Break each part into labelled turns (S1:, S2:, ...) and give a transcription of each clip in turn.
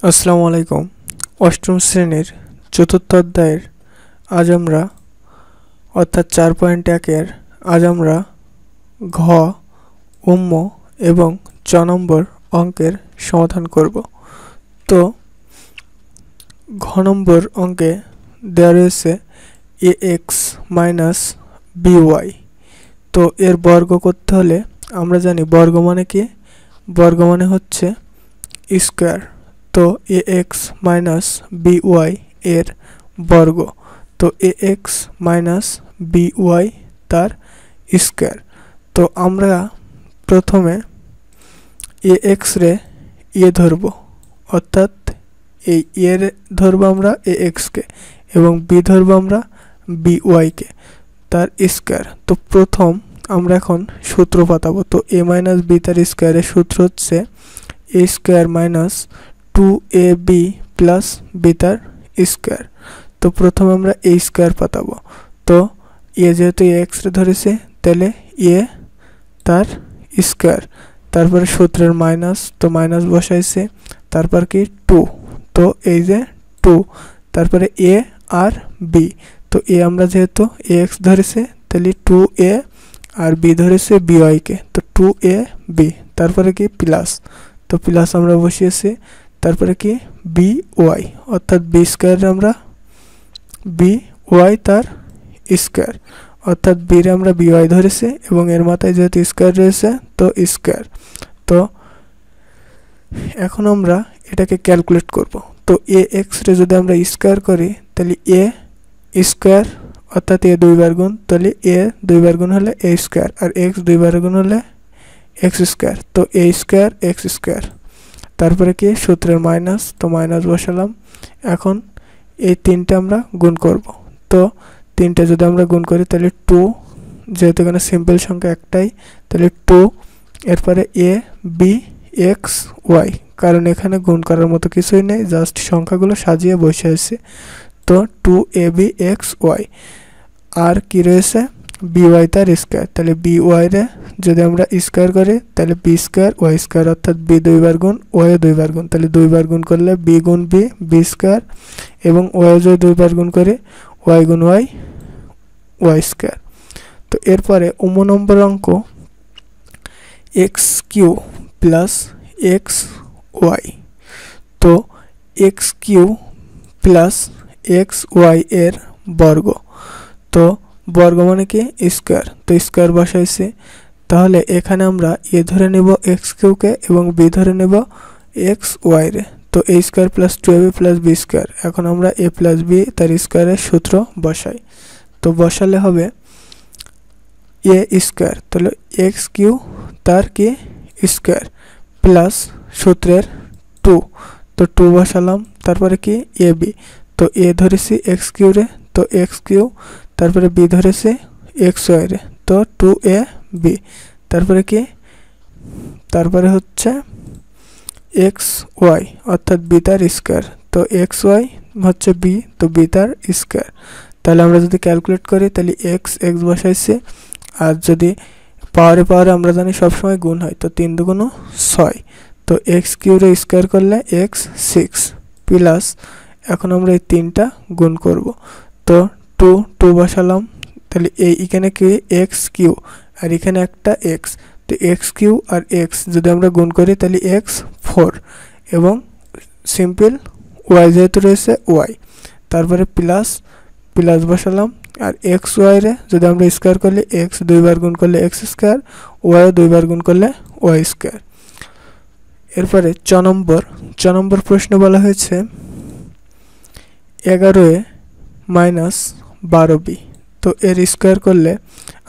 S1: আসসালামু আলাইকুম। অষ্টম শ্রেণীর চতুর্থ অধ্যায়ের আজ আমরা অর্থাৎ 4.1-এর আজ আমরা ঘ, উম্ম এবং চ নম্বর অঙ্কের সমাধান করব। তো ঘ নম্বর অঙ্কে দেওয়া রয়েছে ax মাইনাস by। তো এর বর্গ করতে হলে আমরা জানি বর্গ মানে কি, বর্গ মানে হচ্ছে স্কয়ার। তো ax মাইনাস by এর বর্গ, তো ax মাইনাস by তার স্কয়ার। তো আমরা প্রথমে ax রে ধরব, অর্থাৎ এই এর ধরব আমরা ax কে এবং b ধরব আমরা by কে, তার স্কয়ার। তো প্রথম আমরা এখন সূত্র পাতাবো। তো a মাইনাস b তার স্কয়ারের সূত্র হচ্ছে a square minus 2ab plus b তার স্কয়ার। তো প্রথমে আমরা a স্কয়ার পাতাবো। তো a যেহেতু x রে ধরেছে তাহলে a তার স্কয়ার, তারপরে সূত্রের মাইনাস, তো মাইনাস বসাইছে, তারপর কি 2, তো এই যে 2, তারপরে a আর b। তো a আমরা যেহেতু ax ধরেছে তাহলে 2a আর b ধরেছে by কে, তো 2ab, তারপরে কি প্লাস, তো প্লাস আমরা বসিয়েছি, তারপরে কি by, অর্থাৎ b স্কয়ার আমরা by তার স্কয়ার, অর্থাৎ b রে আমরা by ধরেছে এবং এর মাথায় যেহেতু স্কয়ার রয়েছে তো স্কয়ার। তো এখন আমরা এটাকে ক্যালকুলেট করব। তো ax রে যদি আমরা স্কয়ার করি তাহলে a স্কয়ার, অর্থাৎ a দুইবার গুণ, তাহলে a দুইবার গুণ হলে a স্কয়ার আর x দুইবার গুণ হলে x স্কয়ার, তো a স্কয়ার x স্কয়ার। তারপরে কি সূত্রের মাইনাস, তো মাইনাস বসালাম। এখন এই তিনটা আমরা গুণ করব। তো তিনটা যদি আমরা গুণ করি তাহলে 2, যেহেতু এখানে সিম্পল সংখ্যা একটাই তাহলে 2, এরপরে a b x y, কারণ এখানে গুণ করার মতো কিছুই নেই, জাস্ট সংখ্যাগুলো সাজিয়ে বসে আছে। তো 2ab x y আর কি রয়েছে by তার স্কয়ার, তাহলে by রে যদি আমরা স্কয়ার করি তাহলে b স্কয়ার y স্কয়ার, অর্থাৎ b দুইবার গুণ y দুইবার গুণ, তাহলে দুইবার গুণ করলে b গুণ b স্কয়ার এবং y যদি দুইবার গুণ করে y গুণ y স্কয়ার। তো এরপরে উম নম্বর অঙ্ক x কিউ প্লাস xy। তো x কিউ প্লাস xy এর বর্গ, তো বর্গ মানে কি স্কয়ার, তো স্কয়ার বসাইছে। তাহলে এখানে আমরা a ধরে নেব x কিউ কে এবং b ধরে নেব xy রে। তো a square plus 2ab plus b square, এখন আমরা a প্লাস b তার স্কয়ারের সূত্র বসাই। তো বসালে হবে a স্কয়ার, তাহলে x কিউ তার কি স্কয়ার প্লাস সূত্রের 2, তো 2 বসালাম, তারপরে কি ab, তো a ধরেছি x কিউ রে, তো x কিউ, তারপরে b ধরেছে xy রে, তো 2ab, তারপরে কি, তারপরে হচ্ছে xy, অর্থাৎ b তার স্কয়ার, তো xy হচ্ছে b, তো b তার স্কয়ার। তাহলে আমরা যদি ক্যালকুলেট করি তাহলে x বসাইছে, আর যদি পাওয়ারে আমরা জানি সবসময় গুণ হয়, তো 3 দুগুণ 6, তো x কিউ রে স্কয়ার করলে x 6 প্লাস, এখন আমরা এই তিনটা গুণ করব। তো 2 বসালাম, তাহলে এই এখানে কি x কিউ আর এখানে একটা x, তো x কিউ আর x যদি আমরা গুণ করি তাহলে x 4 এবং সিম্পল y যেহেতু রয়েছে y, তারপরে প্লাস বসালাম, আর xy রে যদি আমরা স্কয়ার করলে x দুইবার গুণ করলে x স্কয়ার, y দুইবার গুণ করলে y স্কয়ার। এরপরে চ নম্বর প্রশ্ন বলা হয়েছে 11a মাইনাস 12b। তো এর স্কয়ার করলে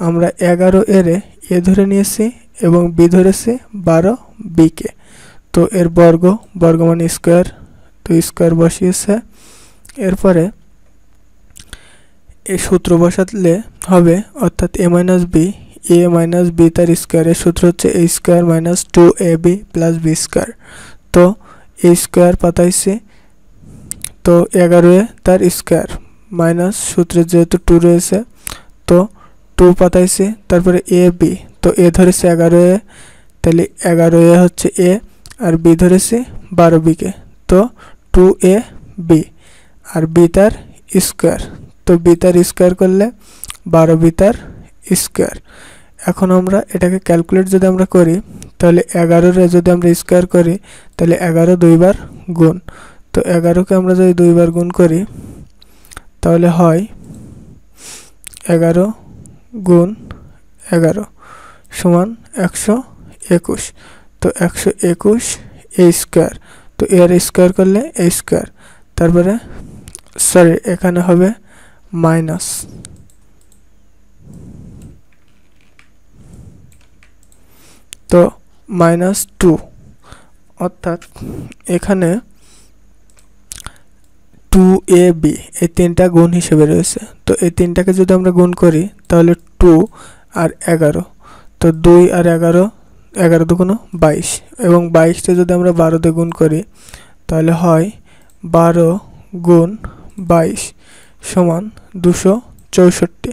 S1: আমরা 11a রে a ধরে নিয়েছি এবং b ধরেছি 12b কে। তো এর বর্গ মানে স্কয়ার, তো স্কয়ার বসিয়েছে। এরপরে এই সূত্র বসালে হবে, অর্থাৎ a মাইনাস b তার স্কয়ারের সূত্র হচ্ছে a square minus 2ab plus b square. তো a স্কয়ার পাতাইছে, তো 11a তার স্কয়ার মাইনাস সূত্রে যেহেতু 2 রয়েছে তো 2 পাতাইছে, তারপরে ab, তো a ধরেছে 11a, তাহলে 11a হচ্ছে a আর b ধরেছে 12b কে, তো 2ab আর b তার স্কয়ার, তো b তার স্কয়ার করলে 12b তার স্কয়ার। এখন আমরা এটাকে ক্যালকুলেট যদি আমরা করি তাহলে 11 রে যদি আমরা স্কয়ার করি তাহলে 11 দুইবার গুণ, তো 11 কে আমরা যদি দুইবার গুণ করি তাহলে হয় 11 গুণ 11 সমান 121, তো 121 a স্কয়ার, তো এর স্কয়ার করলে a স্কয়ার, তারপরে সরি এখানে হবে মাইনাস, তো -2, অর্থাৎ এখানে 2ab এই তিনটা গুণ হিসেবে রয়েছে, তো এই তিনটাকে যদি আমরা গুণ করি তাহলে 2 আর 11, তো 2 আর 11, 11 দুগুণ 22, এবং 22 কে যদি আমরা 12 দিয়ে গুণ করি তাহলে হয় 12 গুণ 22 সমান 264,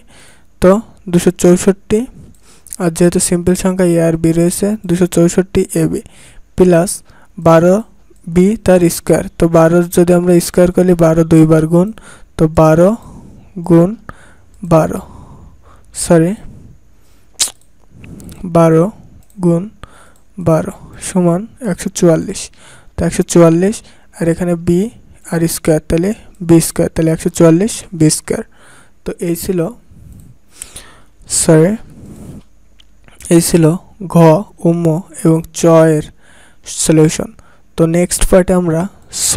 S1: তো 264, আর যেহেতু সিম্পল সংখ্যা a আর b রয়েছে 264ab প্লাস 12b তার স্কয়ার, তো 12 যদি আমরা স্কয়ার করি 12 দুইবার গুণ, তো 12 গুণ 12 সরি 12 গুণ 12 সমান 144, তো 144 আর এখানে b আর স্কয়ার তাহলে b স্কয়ার, তাহলে 144 b স্কয়ার। তো এই ছিল ঘ, উম্ম এবং চ এর সলিউশন। তো নেক্সট পার্টে আমরা স,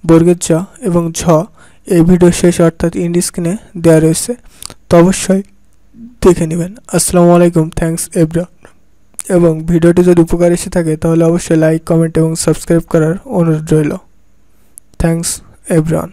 S1: বর্গের জ এবং ঝ এই ভিডিও শেষ অর্থাৎ ইন্ড স্ক্রিনে দেওয়া রয়েছে, তো অবশ্যই দেখে নেবেন। আসসালামু আলাইকুম, থ্যাঙ্কস এভরিওয়ান। এবং ভিডিওটি যদি উপকার এসে থাকে তাহলে অবশ্যই লাইক, কমেন্ট এবং সাবস্ক্রাইব করার অনুরোধ রইল। Thanks everyone.